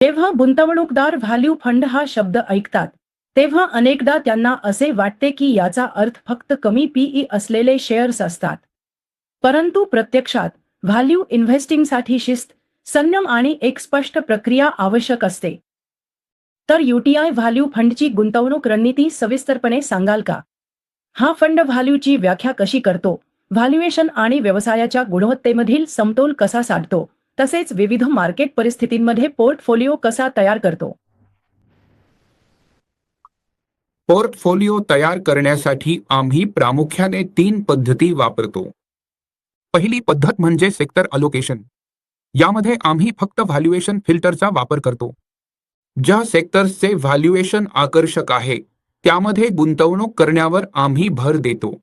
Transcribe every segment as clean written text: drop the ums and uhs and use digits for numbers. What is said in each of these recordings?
जेव्हा गुंतवणूकदार value fund हा शब्द ऐकतात तेव्हा अनेकदा त्यांना असे वाटते की याचा अर्थ फक्त कमी पीई असलेले शेअर्स असतात. परंतु प्रत्यक्षात व्हॅल्यू इन्व्हेस्टिंगसाठी शिस्त, संयम आणि एक स्पष्ट प्रक्रिया आवश्यक असते. तर यूटीआय व्हॅल्यू फंडची गुंतवणूक रणनीती सविस्तरपणे सांगाल का? हा फंड व्हॅल्यूची व्याख्या कशी करतो, व्हॅल्युएशन आणि व्यवसायाच्या गुणवत्तेमधील समतोल कसा साधतो, तसेच विविध मार्केट परिस्थितींमध्ये पोर्टफोलिओ कसा तयार करतो? पोर्टफोलिओ तयार करण्यासाठी आम्ही प्रामुख्याने 3 पद्धती वापरतो. पहिली पद्धत म्हणजे सेक्टर अलोकेशन. यामध्ये आम्ही फक्त व्हॅल्युएशन फिल्टरचा वापर करतो. ज्या सेक्टर्सचे व्हॅल्युएशन आकर्षक आहे त्यामध्ये गुंतवणूक करण्यावर आम्ही भर देतो.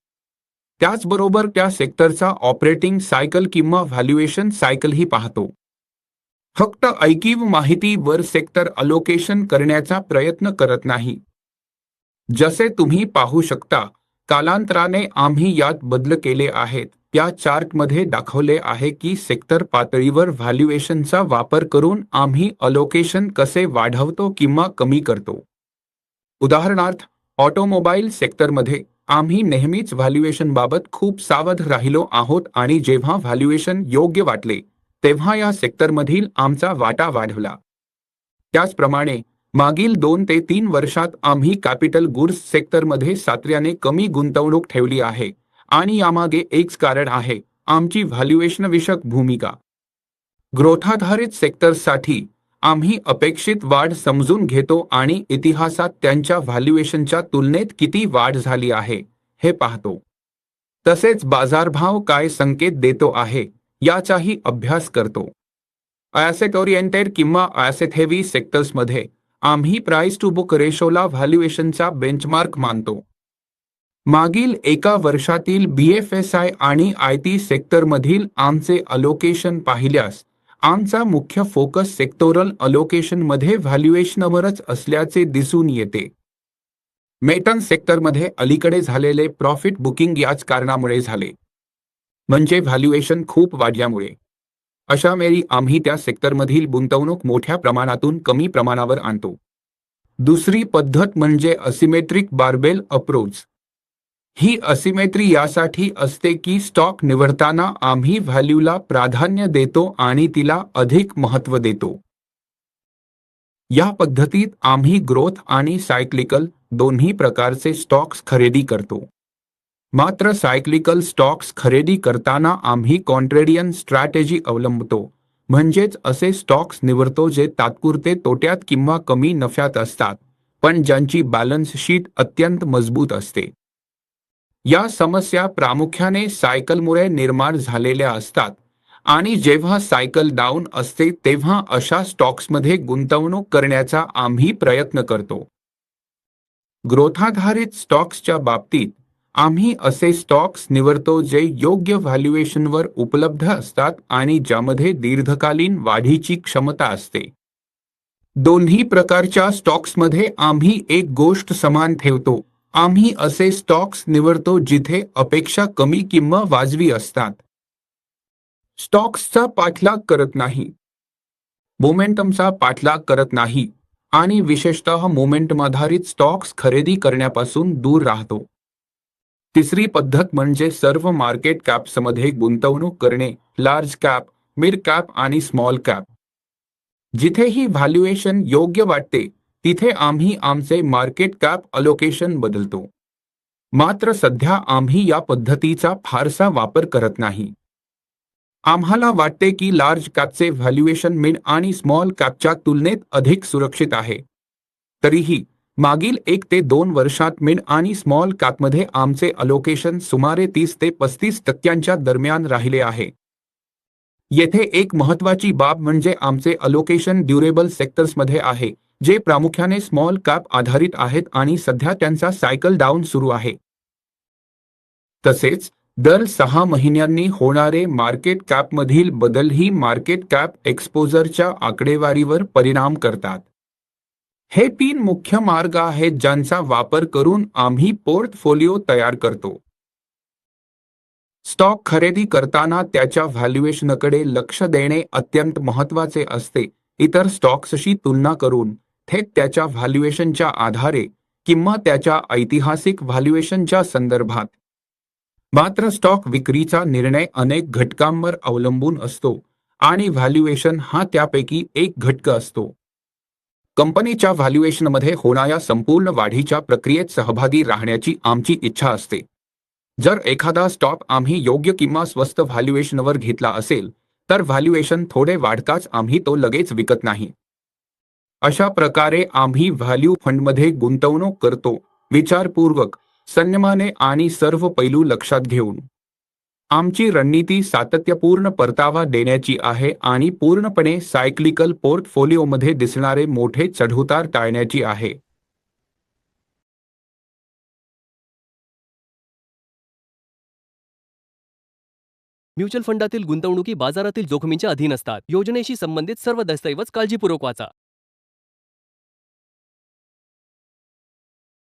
त्याचबरोबर त्या सेक्टरचा ऑपरेटिंग सायकल किंवा व्हॅल्युएशन सायकलही पाहतो. फक्त ऐकीव माहितीवर सेक्टर अलोकेशन करण्याचा प्रयत्न करत नाही. जसे तुम्ही पाहू शकता, कालांतराने आम्ही यात बदल केले आहेत. या चार्टमध्ये दाखवले आहे की सेक्टर पातळीवर व्हॅल्युएशनचा वापर करून आम्ही अलोकेशन कसे वाढवतो किंवा कमी करतो. उदाहरणार्थ, ऑटोमोबाईल सेक्टरमध्ये आम्ही नेहमीच व्हॅल्युएशनबाबत खूप सावध राहिलो आहोत आणि जेव्हा व्हॅल्युएशन योग्य वाटले तेव्हा या सेक्टरमधील आमचा वाटा वाढवला. त्याचप्रमाणे मागील 2 ते 3 वर्षात आम्ही कॅपिटल गुड्स सेक्टरमध्ये सातत्याने कमी गुंतवणूक ठेवली आहे आणि यामागे एक कारण आहे आमची व्हॅल्युएशन विषयक भूमिका. ग्रोथाधारित सेक्टर्ससाठी आम्ही अपेक्षित वाढ समजून घेतो आणि इतिहासात त्यांच्या व्हॅल्युएशनच्या तुलनेत किती वाढ झाली आहे हे पाहतो. तसेच बाजारभाव काय संकेत देतो आहे याचाही अभ्यास करतो. ॲसेट ओरिएंटेड किंवा ॲसेट हेवी सेक्टर्समध्ये आम्ही प्राइस टू बुक रेशोला व्हॅल्युएशनचा बेंचमार्क मानतो. मागील एका वर्षातील BFSI आणि IT सेक्टरमधील आमचे अलोकेशन पाहिल्यास आमचा मुख्य फोकस सेक्टोरल अलोकेशनमध्ये व्हॅल्युएशनवरच असल्याचे दिसून येते. मेटन सेक्टरमध्ये अलीकडे झालेले प्रॉफिट बुकिंग याच कारणामुळे झाले, म्हणजे व्हॅल्युएशन खूप वाढल्यामुळे. अशा वेळी आम्ही त्या सेक्टरमधील गुंतवणूक मोठ्या प्रमाणातून कमी प्रमाणावर आणतो. दुसरी पद्धत म्हणजे असिमेट्रिक बार्बेल अप्रोच. ही असिमेट्री यासाठी असते की स्टॉक निवडताना आम्ही व्हॅल्यूला प्राधान्य देतो आणि तिला अधिक महत्त्व देतो. या पद्धतीत आम्ही ग्रोथ आणि सायक्लिकल दोन्ही प्रकारचे स्टॉक्स खरेदी करतो. मात्र सायक्लिकल स्टॉक्स खरेदी करताना आम्ही कॉन्ट्रेरियन स्ट्रॅटेजी अवलंबतो, म्हणजेच असे स्टॉक्स निवडतो जे तात्पुरते तोट्यात किंवा कमी नफ्यात असतात पण ज्यांची बॅलन्स शीट अत्यंत मजबूत असते. या समस्या प्रामुख्याने सायकलमुळे निर्माण झालेल्या असतात आणि जेव्हा सायकल डाऊन असते तेव्हा अशा स्टॉक्समध्ये गुंतवणूक करण्याचा आम्ही प्रयत्न करतो. ग्रोथाधारित स्टॉक्सच्या बाबतीत आम्ही असे स्टॉक्स निवडतो जे योग्य व्हॅल्युएशनवर उपलब्ध असतात आणि ज्यामध्ये दीर्घकालीन वाढीची क्षमता असते. दोन्ही प्रकारच्या स्टॉक्समध्ये आम्ही एक गोष्ट समान ठेवतो, आम्ही असे स्टॉक्स निवडतो जिथे अपेक्षा कमी किंवा वाजवी असतात. स्टॉक्सचा पाठलाग करत नाही, मोमेंटमचा पाठलाग करत नाही आणि विशेषतः मोमेंटम आधारित स्टॉक्स खरेदी करण्यापासून दूर राहतो. तिसरी पद्धत म्हणजे सर्व मार्केट कॅप्समध्ये गुंतवणूक करणे, लार्ज कॅप, मिड कॅप आणि स्मॉल कॅप. जिथेही व्हॅल्युएशन योग्य वाटते तिथे आम्ही आमचे मार्केट कॅप अलोकेशन बदलतो. मात्र सध्या आम्ही या पद्धतीचा फारसा वापर करत नाही. आम्हाला वाटते की लार्ज कॅपचे व्हॅल्युएशन मिड आणि स्मॉल कॅपच्या तुलनेत अधिक सुरक्षित आहे. तरीही मागील 1 ते 2 वर्षात मिड आणि स्मॉल कॅपमध्ये आमचे अलोकेशन सुमारे 30 ते 35% दरम्यान राहिले आहे. येथे एक महत्त्वाची बाब म्हणजे आमचे अलोकेशन ड्युरेबल सेक्टर्समध्ये आहे, जे प्रामुख्याने स्मॉल कॅप आधारित आहेत आणि सध्या त्यांचा सायकल डाऊन सुरू आहे. तसेच दर 6 महिन्यांनी होणारे मार्केट कॅपमधील बदलही मार्केट कॅप एक्सपोजरच्या आकडेवारीवर परिणाम करतात. हे 3 मुख्य मार्ग आहेत ज्यांचा वापर करून आम्ही पोर्टफोलिओ तयार करतो. स्टॉक खरेदी करताना त्याच्या व्हॅल्युएशनकडे लक्ष देणे अत्यंत महत्त्वाचे असते. इतर स्टॉक्सशी तुलना करून थेट त्याच्या व्हॅल्युएशनच्या आधारे किंवा त्याच्या ऐतिहासिक व्हॅल्युएशनच्या संदर्भात. मात्र स्टॉक विक्रीचा निर्णय अनेक घटकांवर अवलंबून असतो आणि व्हॅल्युएशन हा त्यापैकी एक घटक असतो. कंपनीच्या व्हॅल्युएशनमध्ये होणाऱ्या संपूर्ण वाढीच्या प्रक्रियेत सहभागी राहण्याची आमची इच्छा असते. जर एखादा स्टॉक आम्ही योग्य किंवा स्वस्त व्हॅल्युएशनवर घेतला असेल तर व्हॅल्युएशन थोडे वाढताच आम्ही तो लगेच विकत नाही. अशा प्रकारे आम्ही व्हॅल्यू फंडमध्ये गुंतवणूक करतो, विचारपूर्वक, संयमाने आणि सर्व पैलू लक्षात घेऊन. आमची रणनीती सातत्यपूर्ण परतावा देण्याची आहे आणि पूर्णपणे सायक्लिकल पोर्टफोलिओमध्ये दिसणारे मोठे चढउतार टाळण्याची आहे. म्युच्युअल फंडातील गुंतवणुकी बाजारातील जोखमींच्या अधीन असतात. योजनेशी संबंधित सर्व दस्तऐवज काळजीपूर्वक वाचा.